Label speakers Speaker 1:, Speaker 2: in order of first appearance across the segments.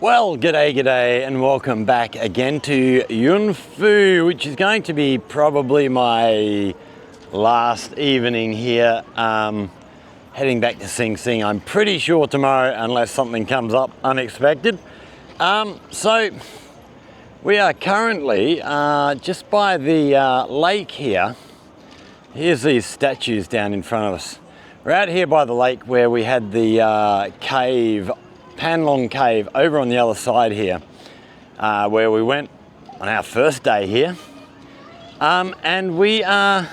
Speaker 1: Well, g'day, and welcome back again to Yunfu, which is going to be probably my last evening here, heading back to Sing Sing. I'm pretty sure tomorrow, unless something comes up unexpected. So we are currently just by the lake here. Here's these statues down in front of us. We're out here by the lake where we had the cave, Panlong cave, over on the other side here, where we went on our first day here. And we are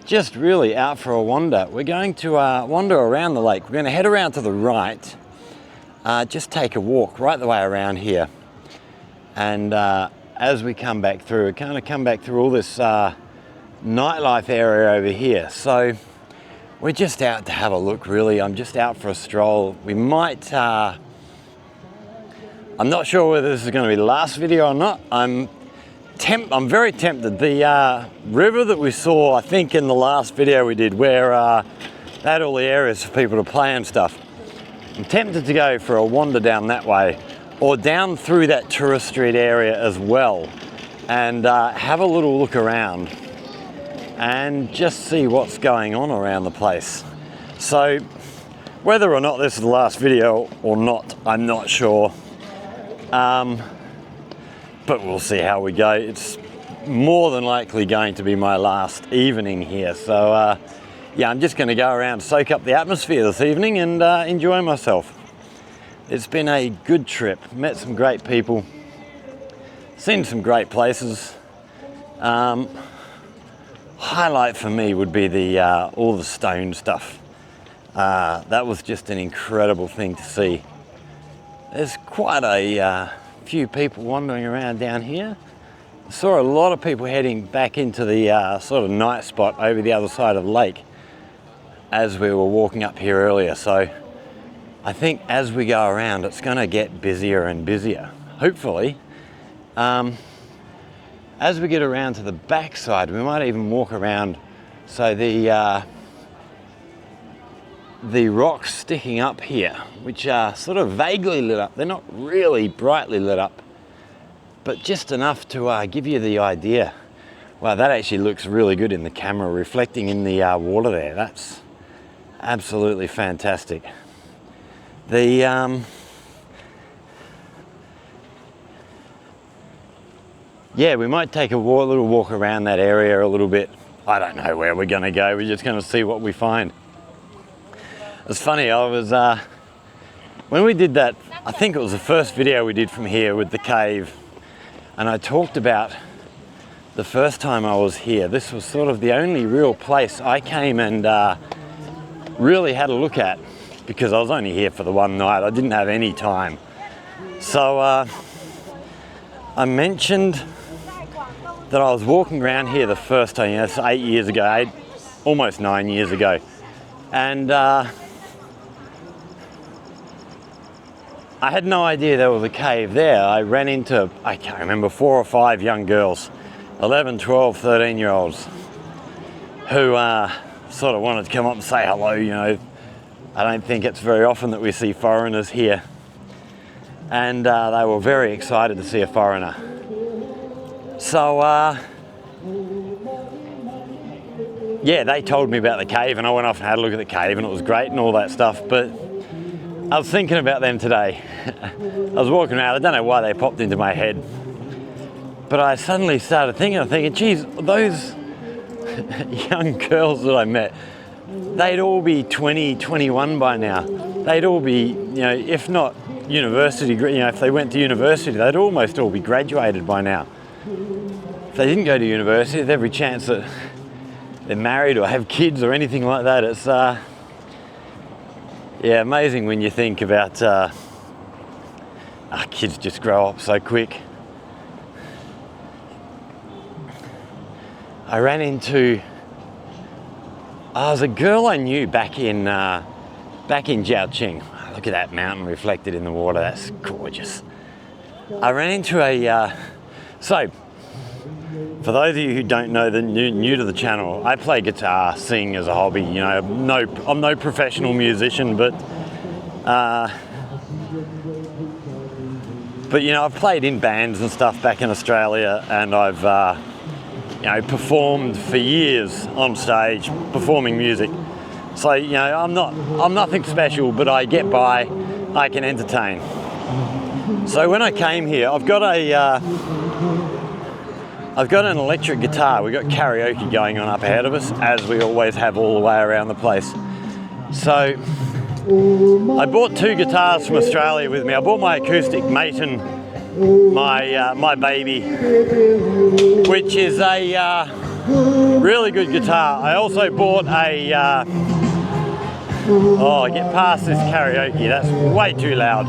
Speaker 1: just really out for a wander. We're going to wander around the lake. We're going to head around to the right, just take a walk right the way around here. And as we come back through, we kind of come back through all this nightlife area over here. So we're just out to have a look, really. I'm just out for a stroll. We might, I'm not sure whether this is going to be the last video or not. I'm very tempted. The river that we saw, I think in the last video we did, where they had all the areas for people to play and stuff. I'm tempted to go for a wander down that way, or down through that tourist street area as well, and have a little look around and just see what's going on around the place. So whether or not this is the last video or not, I'm not sure, but we'll see how we go. It's more than likely going to be my last evening here, so yeah, I'm just going to go around, soak up the atmosphere this evening and enjoy myself. It's been a good trip, met some great people, seen some great places. Highlight for me would be the all the stone stuff. That was just an incredible thing to see. There's quite a few people wandering around down here. I saw a lot of people heading back into the sort of night spot over the other side of the lake as we were walking up here earlier. So I think as we go around, it's going to get busier and busier, hopefully. As we get around to the back side, we might even walk around. So the rocks sticking up here, which are sort of vaguely lit up. They're not really brightly lit up, but just enough to give you the idea. Wow, that actually looks really good in the camera, reflecting in the water there. That's absolutely fantastic. Yeah, we might take a little walk around that area a little bit. I don't know where we're going to go. We're just going to see what we find. It's funny, I was, when we did that, I think it was the first video we did from here with the cave, and I talked about the first time I was here. This was sort of the only real place I came and really had a look at, because I was only here for the one night. I didn't have any time. So I mentioned that I was walking around here the first time, it's 8 years ago, almost 9 years ago. And I had no idea there was a cave there. I ran into, I can't remember, 4 or 5 young girls, 11, 12, 13-year-olds, who sort of wanted to come up and say hello. You know, I don't think it's very often that we see foreigners here. And they were very excited to see a foreigner. So, yeah, they told me about the cave, and I went off and had a look at the cave, and it was great and all that stuff. But I was thinking about them today. I was walking around, I don't know why they popped into my head, but I suddenly started thinking, geez, those young girls that I met, they'd all be 20, 21 by now. They'd all be, you know, if not university, you know, if they went to university, they'd almost all be graduated by now. If they didn't go to university, there's every chance that they're married or have kids or anything like that. It's yeah, amazing when you think about kids just grow up so quick. I ran into, there's a girl I knew back in Jiaoqing. Look at that mountain reflected in the water. That's gorgeous. I ran into so for those of you who don't know, the new to the channel, I play guitar, sing as a hobby. You know, I'm no professional musician, but But you know, I've played in bands and stuff back in Australia, and I've you know, performed for years on stage, performing music. So you know, I'm nothing special, but I get by. I can entertain. So when I came here, I've got an electric guitar. We've got karaoke going on up ahead of us, as we always have all the way around the place. So I bought 2 guitars from Australia with me. I bought my acoustic Maton, my baby, which is a really good guitar. I also bought a, oh, get past this karaoke, that's way too loud.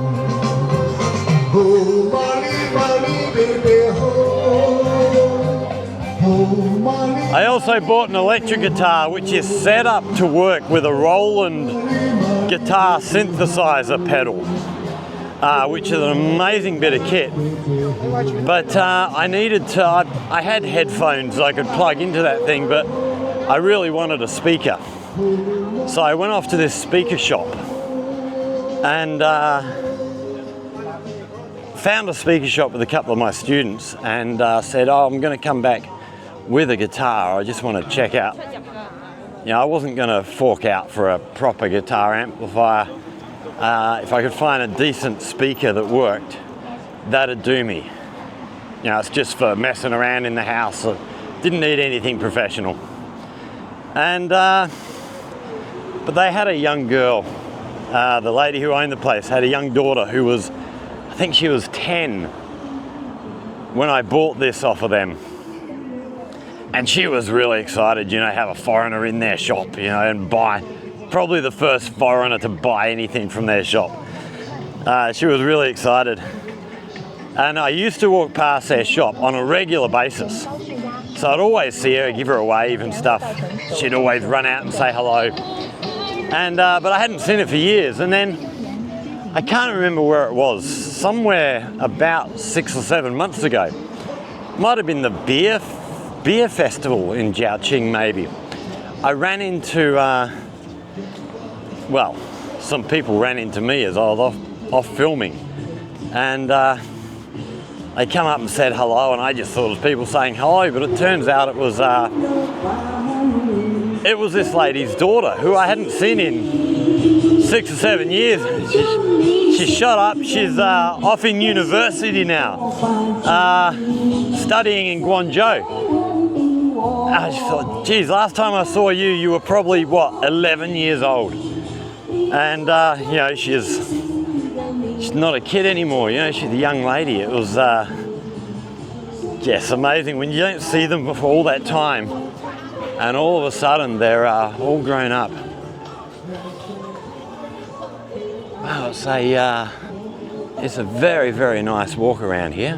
Speaker 1: I also bought an electric guitar which is set up to work with a Roland guitar synthesizer pedal, which is an amazing bit of kit. But I needed to, I had headphones I could plug into that thing, but I really wanted a speaker. So I went off to this speaker shop and found a speaker shop with a couple of my students, and said, oh, I'm going to come back with a guitar. I just want to check out. You know, I wasn't going to fork out for a proper guitar amplifier. If I could find a decent speaker that worked, that'd do me. You know, it's just for messing around in the house. I didn't need anything professional. And but they had a young girl. The lady who owned the place had a young daughter who was, I think she was 10 when I bought this off of them. And she was really excited, you know, have a foreigner in their shop, you know, and buy, probably the first foreigner to buy anything from their shop. She was really excited. And I used to walk past their shop on a regular basis. So I'd always see her, give her a wave and stuff. She'd always run out and say hello. And but I hadn't seen her for years. And then I can't remember where it was, somewhere about 6 or 7 months ago. Might have been the beer festival in Jiaoqing, maybe. I ran into, well, some people ran into me as I was off filming, and they come up and said hello, and I just thought it was people saying hello, but it turns out it was this lady's daughter, who I hadn't seen in 6 or 7 years. She's shot up. She's off in university now, studying in Guangzhou. I just thought, geez, last time I saw you, you were probably, what, 11 years old. And, you know, she's not a kid anymore, you know, she's a young lady. It was, yes, amazing when you don't see them for all that time, and all of a sudden they're all grown up. Wow, it's a very, very nice walk around here.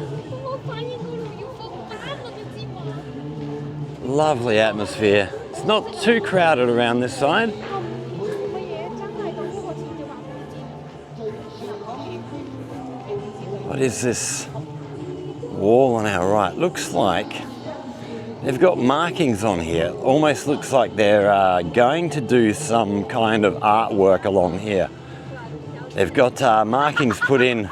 Speaker 1: Lovely atmosphere. It's not too crowded around this side. What is this wall on our right? Looks like they've got markings on here. Almost looks like they're going to do some kind of artwork along here. They've got markings put in,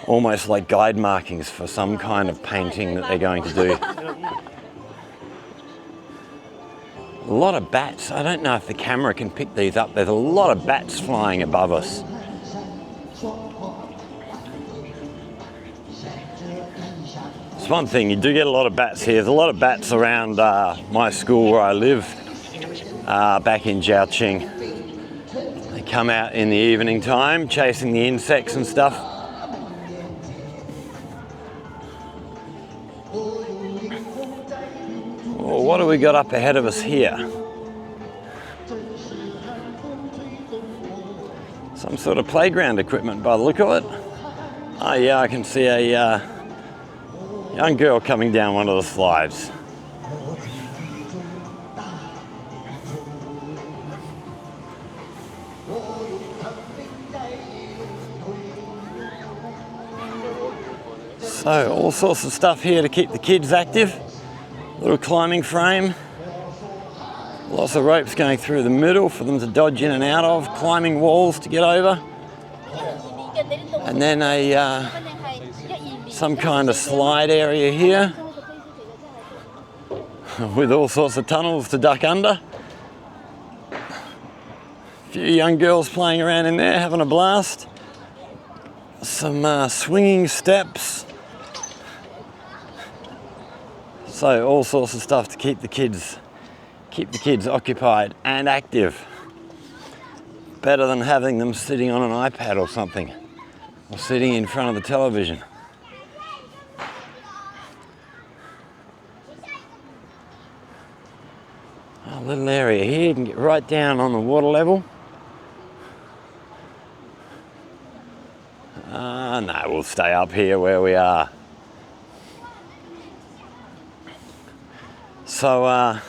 Speaker 1: almost like guide markings for some kind of painting that they're going to do. A lot of bats. I don't know if the camera can pick these up. There's a lot of bats flying above us. It's one thing, you do get a lot of bats here. There's a lot of bats around my school where I live, back in Jiaoqing. They come out in the evening time, chasing the insects and stuff. Well, what do we got up ahead of us here? Some sort of playground equipment by the look of it. Oh yeah, I can see a young girl coming down one of the slides. So all sorts of stuff here to keep the kids active. Little climbing frame. Lots of ropes going through the middle for them to dodge in and out of. Climbing walls to get over. And then some kind of slide area here with all sorts of tunnels to duck under. A few young girls playing around in there, having a blast. Some swinging steps. So all sorts of stuff to keep the kids occupied and active. Better than having them sitting on an iPad or something, or sitting in front of the television. A little area here, you can get right down on the water level. No, we'll stay up here where we are. So,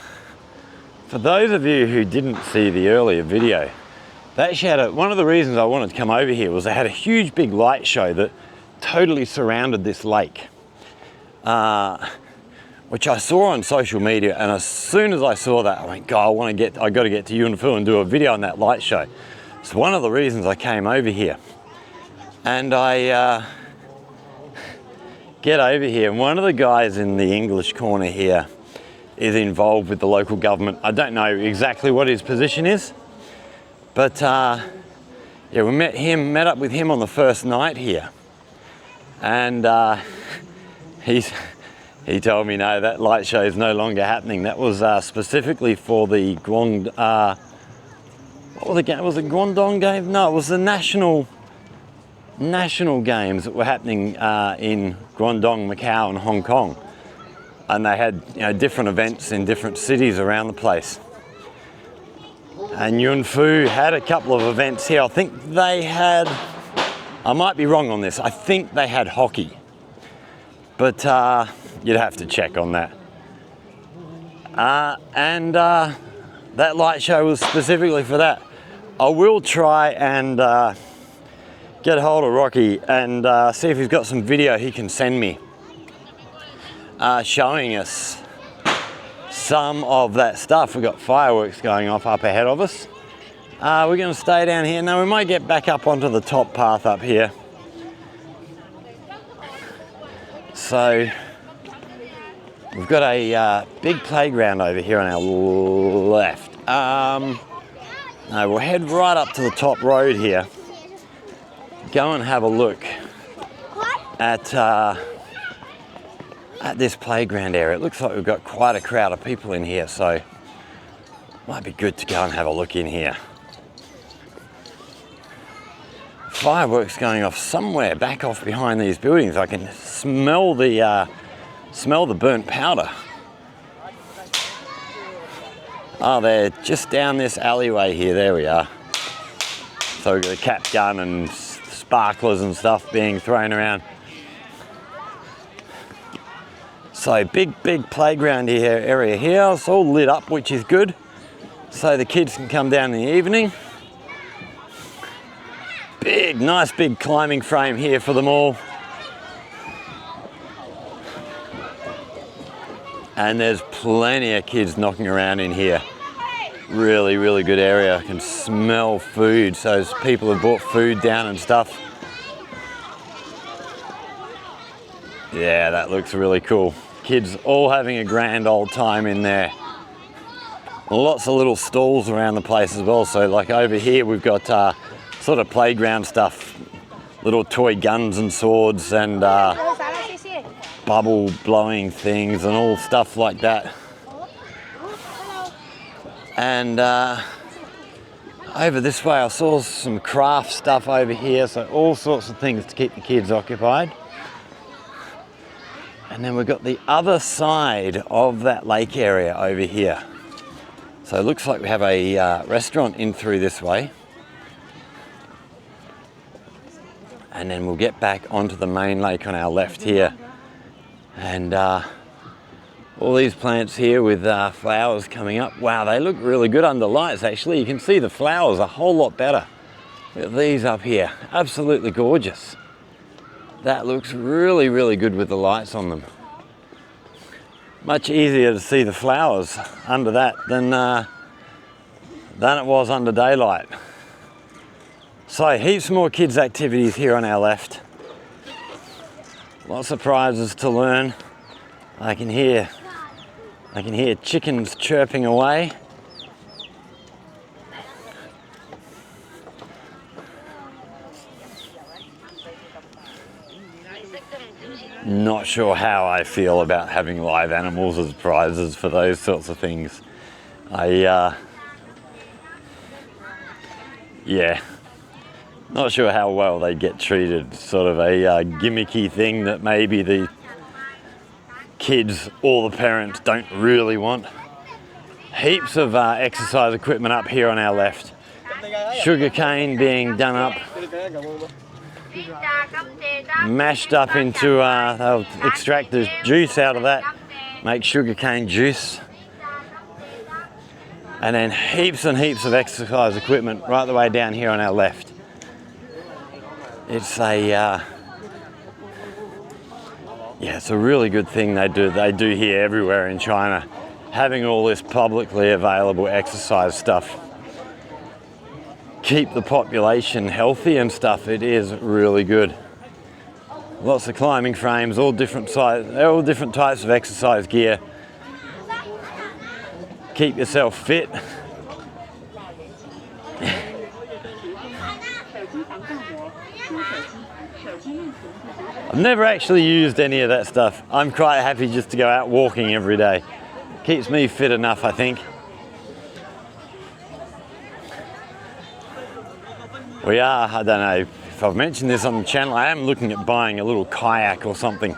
Speaker 1: for those of you who didn't see the earlier video, they actually had one of the reasons I wanted to come over here was they had a huge big light show that totally surrounded this lake, which I saw on social media, and as soon as I saw that, I went, God, I got to get to Yunfu and do a video on that light show. It's one of the reasons I came over here. And I get over here, and one of the guys in the English corner here is involved with the local government. I don't know exactly what his position is, but yeah, we met up with him on the first night here, and he told me, no, that light show is no longer happening. That was specifically for the what was the game? Was it Guangdong Games? No, it was the national games that were happening in Guangdong, Macau, and Hong Kong, and they had different events in different cities around the place. And Yunfu had a couple of events here. I think they had, I might be wrong on this, I think they had hockey, but you'd have to check on that. And that light show was specifically for that. I will try and get a hold of Rocky and see if he's got some video he can send me showing us some of that stuff. We've got fireworks going off up ahead of us. We're going to stay down here. Now we might get back up onto the top path up here. So we've got a big playground over here on our left. No, we'll head right up to the top road here. Go and have a look at this playground area. It looks like we've got quite a crowd of people in here, so it might be good to go and have a look in here. Fireworks going off somewhere back off behind these buildings. I can smell the burnt powder. Oh, they're just down this alleyway here. There we are. So we've got a cap gun and sparklers and stuff being thrown around. So big playground area here. It's all lit up, which is good. So the kids can come down in the evening. Nice big climbing frame here for them all. And there's plenty of kids knocking around in here. Really good area. I can smell food, so people have brought food down and stuff. Yeah, that looks really cool. Kids all having a grand old time in there. Lots of little stalls around the place as well. So like over here we've got sort of playground stuff, little toy guns and swords and bubble blowing things and all stuff like that. And over this way I saw some craft stuff over here, so all sorts of things to keep the kids occupied. And then we've got the other side of that lake area over here. So it looks like we have a restaurant in through this way. And then we'll get back onto the main lake on our left here. And all these plants here with flowers coming up. Wow, they look really good under lights actually. You can see the flowers a whole lot better. Look at these up here, absolutely gorgeous. That looks really good with the lights on them. Much easier to see the flowers under that than it was under daylight. So heaps more kids activities here on our left. Lots of prizes to learn. I can hear chickens chirping away. Not sure how I feel about having live animals as prizes for those sorts of things. Yeah, not sure how well they get treated. Sort of a gimmicky thing that maybe the kids or the parents don't really want. Heaps of exercise equipment up here on our left. Sugarcane being done up, mashed up into, they'll extract the juice out of that, make sugarcane juice. And then heaps and heaps of exercise equipment right the way down here on our left. It's it's a really good thing they do here everywhere in China, having all this publicly available exercise stuff. Keep the population healthy and stuff. It is really good. Lots of climbing frames, all different types of exercise gear. Keep yourself fit. I've never actually used any of that stuff. I'm quite happy just to go out walking every day. Keeps me fit enough, I think. We are, I don't know if I've mentioned this on the channel, I am looking at buying a little kayak or something.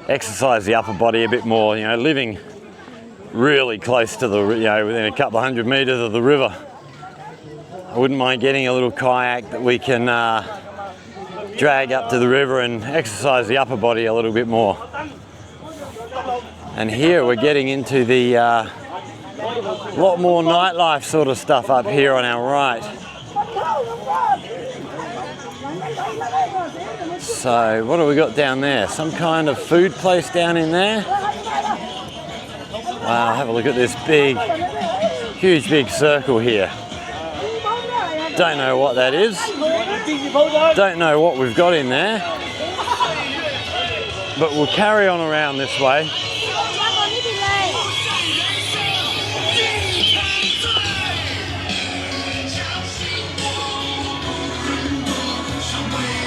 Speaker 1: Exercise the upper body a bit more, you know, living really close to the, you know, within a couple of 100 meters of the river. I wouldn't mind getting a little kayak that we can drag up to the river and exercise the upper body a little bit more. And here we're getting into the lot more nightlife sort of stuff up here on our right. So what have we got down there? Some kind of food place down in there. Wow, have a look at this huge big circle here. Don't know what that is. Don't know what we've got in there. But we'll carry on around this way.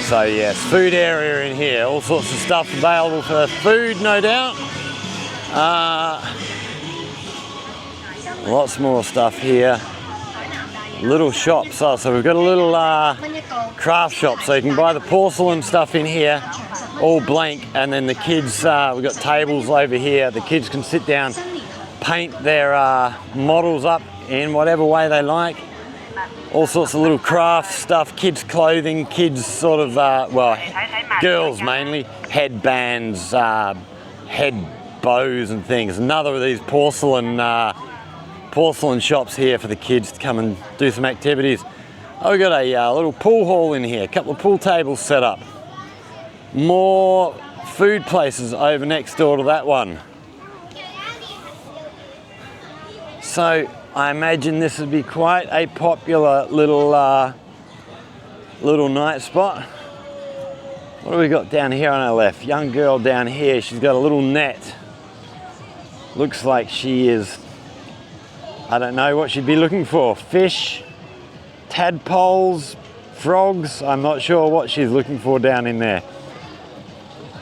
Speaker 1: So yes, food area in here. All sorts of stuff available for food, no doubt. Lots more stuff here. Little shops. Oh, so we've got a little craft shop, so you can buy the porcelain stuff in here, all blank, and then the kids, we've got tables over here. The kids can sit down, paint their models up in whatever way they like. All sorts of little craft stuff, kids clothing, kids sort of, well, girls mainly, headbands, head bows and things. Another of these porcelain shops here for the kids to come and do some activities. Oh, we've got a little pool hall in here, a couple of pool tables set up. More food places over next door to that one. So I imagine this would be quite a popular little night spot. What do we got down here on our left? Young girl down here, she's got a little net. Looks like she is, I don't know what she'd be looking for. Fish, tadpoles, frogs. I'm not sure what she's looking for down in there.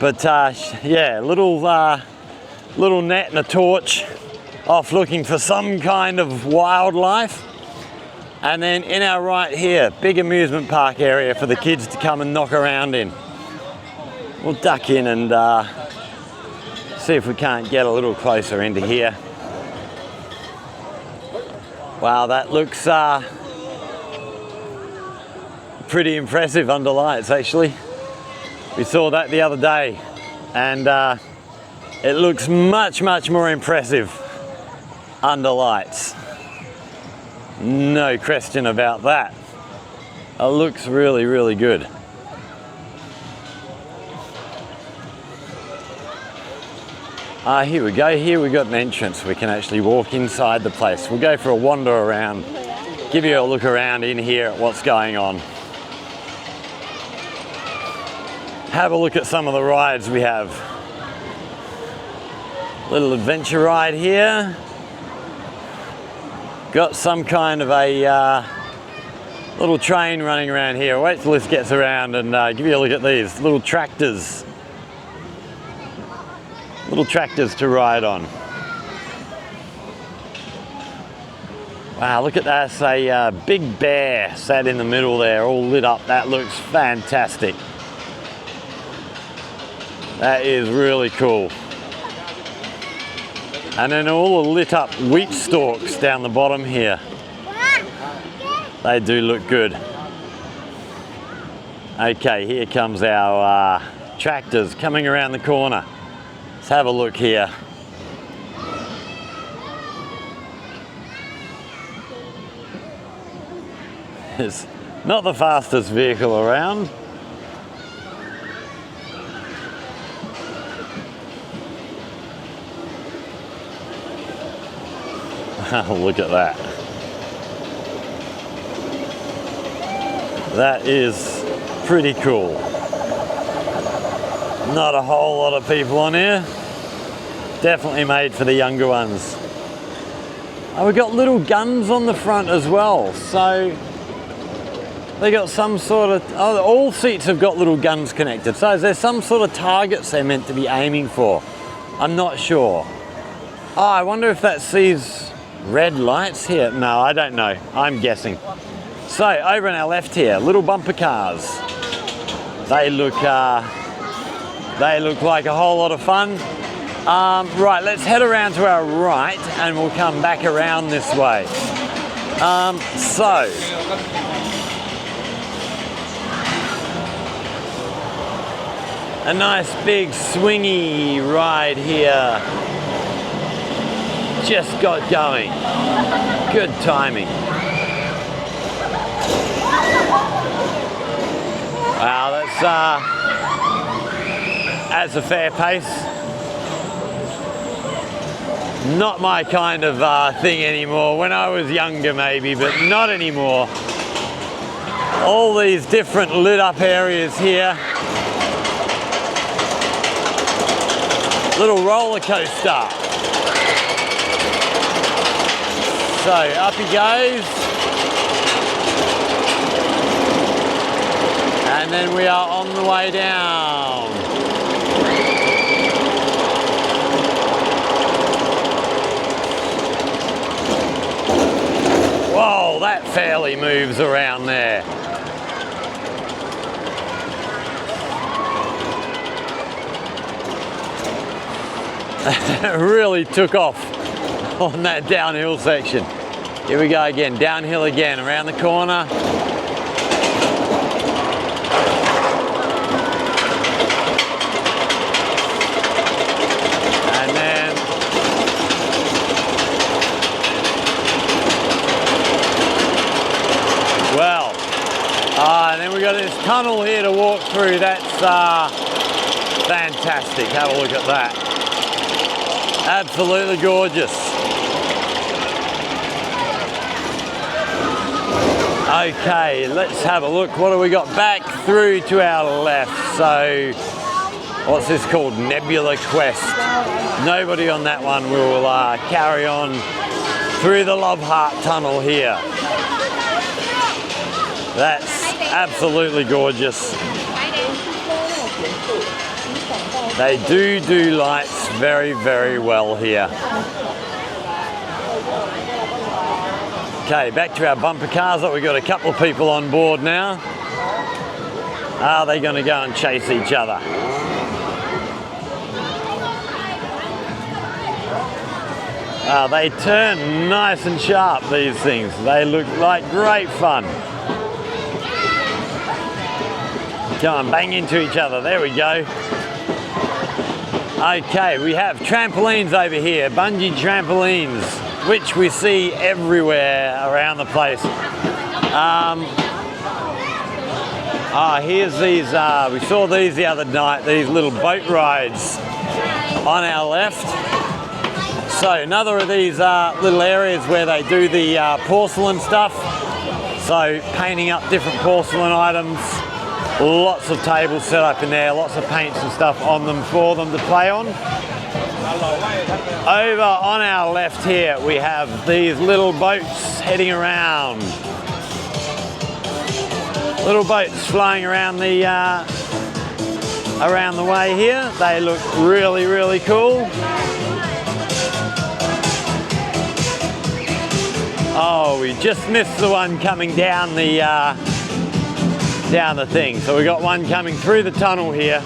Speaker 1: But yeah, little net and a torch, off looking for some kind of wildlife. And then in our right here, big amusement park area for the kids to come and knock around in. We'll duck in and see if we can't get a little closer into here. Wow, that looks pretty impressive under lights actually. We saw that the other day and it looks much more impressive under lights. No question about that. It looks really good. Here we go. Here we got an entrance. We can actually walk inside the place. We'll go for a wander around, give you a look around in here at what's going on. have a look at some of the rides we have. Little adventure ride here. Got some kind of a little train running around here. Wait till this gets around and give you a look at these little tractors. Little tractors to ride on. Wow, look at that. It's a big bear sat in the middle there, all lit up. That looks fantastic. That is really cool. And then all the lit up wheat stalks down the bottom here. They do look good. Okay, here comes our tractors coming around the corner. Let's have a look here. It's not the fastest vehicle around. Look at that. That is pretty cool. Not a whole lot of people on here. Definitely made for the younger ones. Oh, we've got little guns on the front as well. So they got some sort of, oh, all seats have got little guns connected. So is there some sort of targets they're meant to be aiming for? I'm not sure. Oh, I wonder if that sees red lights here. No, I don't know. I'm guessing. So over on our left here, little bumper cars. They look like a whole lot of fun. Right, let's head around to our right and we'll come back around this way. So a nice big swingy ride here. Just got going. Good timing. Wow, that's a fair pace. Not my kind of thing anymore. When I was younger maybe, but not anymore. All these different lit up areas here. Little roller coaster. So up he goes. And then we are on the way down. Whoa, that fairly moves around there. It really took off on that downhill section. Here we go again, downhill again, around the corner. And then and then we've got this tunnel here to walk through. That's fantastic. Have a look at that. Absolutely gorgeous. Okay, let's have a look. What do we got back through to our left? So, what's this called? Nebula Quest. Nobody on that one. Will carry on through the Love Heart Tunnel here. That's absolutely gorgeous. They do lights very, very well here. Okay, back to our bumper cars. We've got a couple of people on board now. Are they going to go and chase each other? They turn nice and sharp, these things. They look like great fun. Come on, bang into each other. There we go. Okay, we have trampolines over here, bungee trampolines, which we see everywhere around the place. Here's these, we saw these the other night, these little boat rides on our left. So another of these little areas where they do the porcelain stuff. So painting up different porcelain items. Lots of tables set up in there, lots of paints and stuff on them for them to play on. Over on our left here, we have these little boats heading around. Little boats flying around the way here. They look really, really cool. Oh, we just missed the one coming down the thing. So we got one coming through the tunnel here.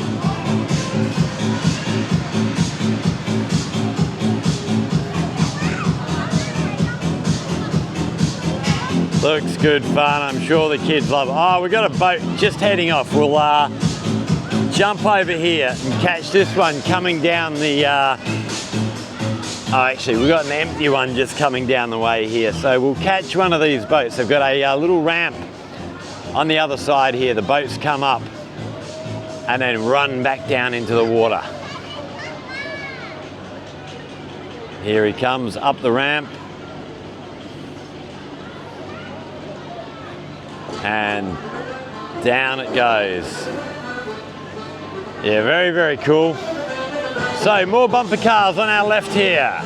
Speaker 1: Looks good fun. I'm sure the kids love it. Oh, we got a boat just heading off. We'll jump over here and catch this one coming down the oh, actually, we've got an empty one just coming down the way here. So we'll catch one of these boats. They've got a little ramp on the other side here. The boats come up and then run back down into the water. Here he comes up the ramp. And down it goes. Yeah, very, very cool. So more bumper cars on our left here.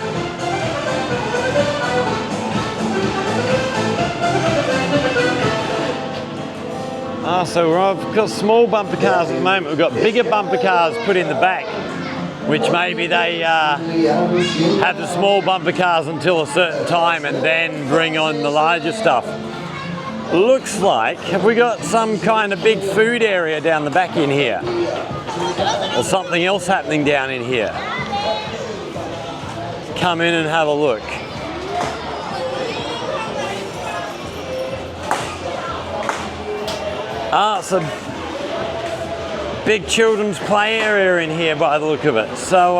Speaker 1: So we've got small bumper cars at the moment. We've got bigger bumper cars put in the back, which maybe they have the small bumper cars until a certain time and then bring on the larger stuff. Looks like, have we got some kind of big food area down the back in here? Or something else happening down in here? Come in and have a look. It's a big children's play area in here by the look of it. So,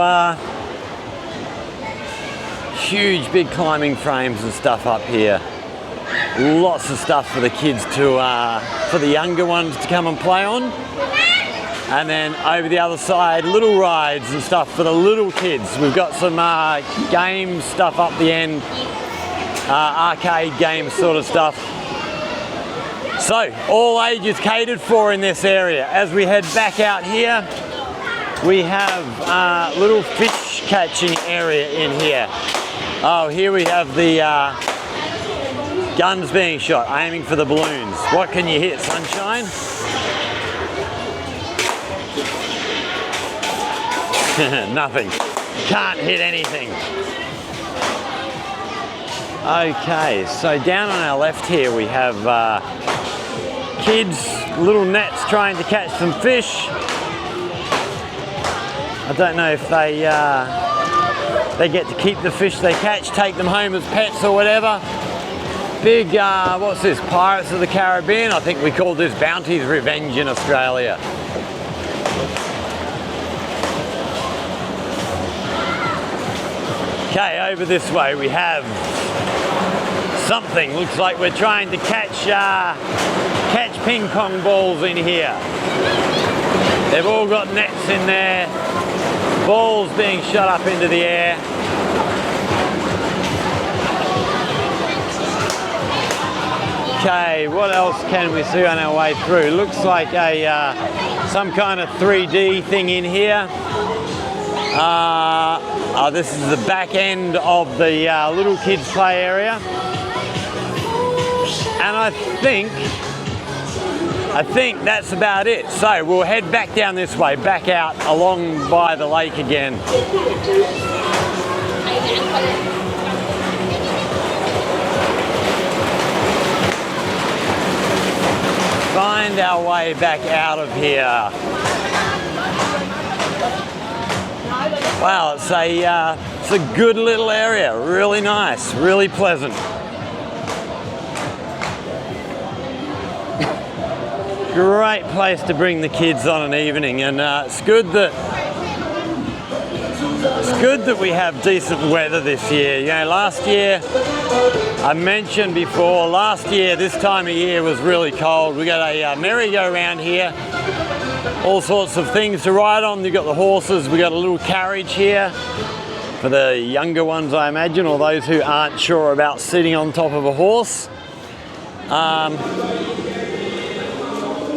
Speaker 1: huge big climbing frames and stuff up here. Lots of stuff for the kids to, for the younger ones to come and play on. And then over the other side, little rides and stuff for the little kids. We've got some game stuff up the end, arcade games sort of stuff. So, all ages catered for in this area. As we head back out here, we have little fish catching area in here. Oh, here we have the guns being shot, aiming for the balloons. What can you hit, sunshine? Nothing. Can't hit anything. Okay, so down on our left here we have kids, little nets trying to catch some fish. I don't know if they get to keep the fish they catch, take them home as pets or whatever. Big, what's this, Pirates of the Caribbean? I think we called this Bounty's Revenge in Australia. Okay, over this way we have something. Looks like we're trying to catch ping pong balls in here. They've all got nets in there, balls being shot up into the air. Okay, what else can we see on our way through? Looks like a some kind of 3D thing in here. This is the back end of the little kids play area. And I think that's about it. So we'll head back down this way, back out along by the lake again. Find our way back out of here. Wow, it's a good little area, really nice, really pleasant. Great place to bring the kids on an evening, and it's good that we have decent weather this year. You know, last year, I mentioned before, last year this time of year was really cold. We got a merry-go-round here, all sorts of things to ride on. You've got the horses, we got a little carriage here for the younger ones, I imagine, or those who aren't sure about sitting on top of a horse.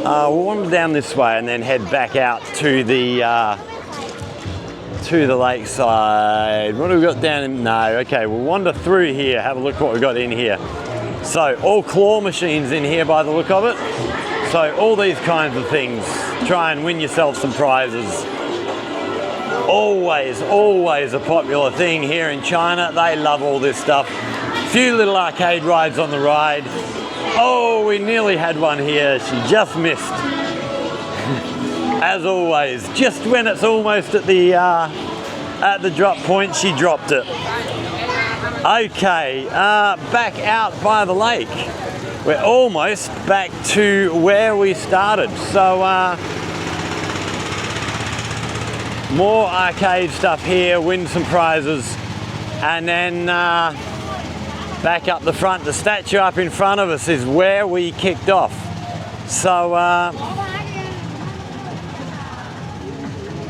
Speaker 1: We'll wander down this way and then head back out to the lakeside. What have we got down in? No, okay, we'll wander through here, have a look what we've got in here. So all claw machines in here by the look of it. So all these kinds of things, try and win yourself some prizes. Always a popular thing here in China. They love all this stuff. Few little arcade rides on the ride. Oh, we nearly had one here. She just missed. As always, just when it's almost at the drop point, she dropped it. Okay, back out by the lake. We're almost back to where we started. So more arcade stuff here, win some prizes, and then back up the front. The statue up in front of us is where we kicked off. So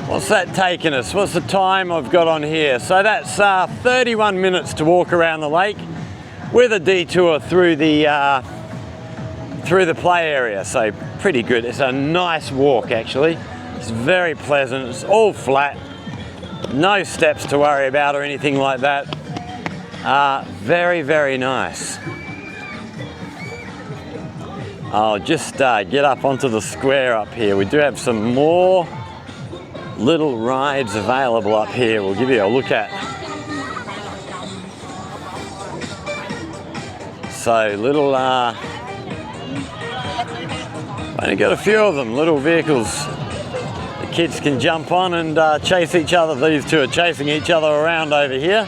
Speaker 1: what's that taking us? What's the time I've got on here? So that's 31 minutes to walk around the lake with a detour through the play area. So pretty good. It's a nice walk actually. It's very pleasant. It's all flat. No steps to worry about or anything like that. Very nice. I'll just get up onto the square up here. We do have some more little rides available up here. We'll give you a look at. So little, only got a few of them, little vehicles. The kids can jump on and chase each other. These two are chasing each other around over here.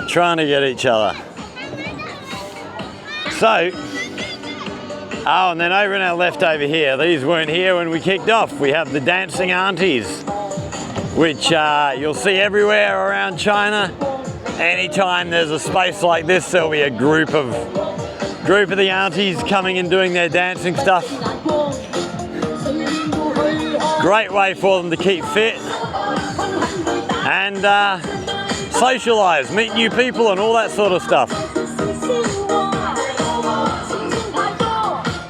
Speaker 1: Trying to get each other. So, oh, and then over in our left over here, these weren't here when we kicked off. We have the dancing aunties, which you'll see everywhere around China. Anytime there's a space like this, there'll be a group of the aunties coming and doing their dancing stuff. Great way for them to keep fit and socialise, meet new people and all that sort of stuff.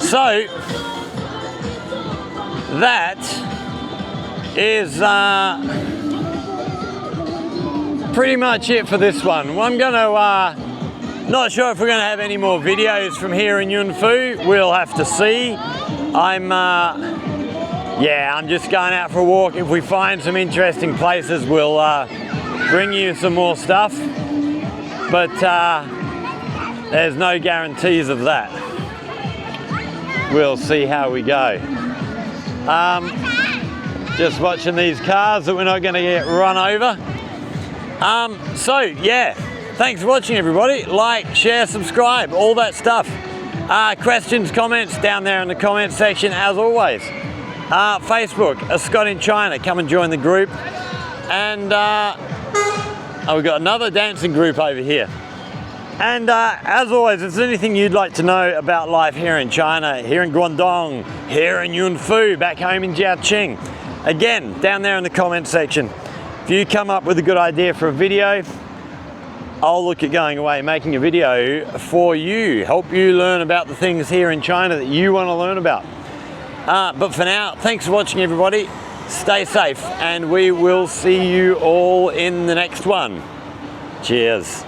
Speaker 1: So that is pretty much it for this one. I'm gonna, not sure if we're gonna have any more videos from here in Yunfu. We'll have to see. I'm just going out for a walk. If we find some interesting places, we'll bring you some more stuff. But there's no guarantees of that. We'll see how we go. Just watching these cars that we're not going to get run over. So yeah, thanks for watching everybody. Like, share, subscribe, all that stuff. Questions, comments down there in the comment section as always. Facebook, A Scot in China, come and join the group. And we've got another dancing group over here. And as always, if there's anything you'd like to know about life here in China, here in Guangdong, here in Yunfu, back home in Jiaqing, again, down there in the comment section. If you come up with a good idea for a video, I'll look at going away and making a video for you, help you learn about the things here in China that you want to learn about. But for now, thanks for watching everybody. Stay safe and we will see you all in the next one. Cheers.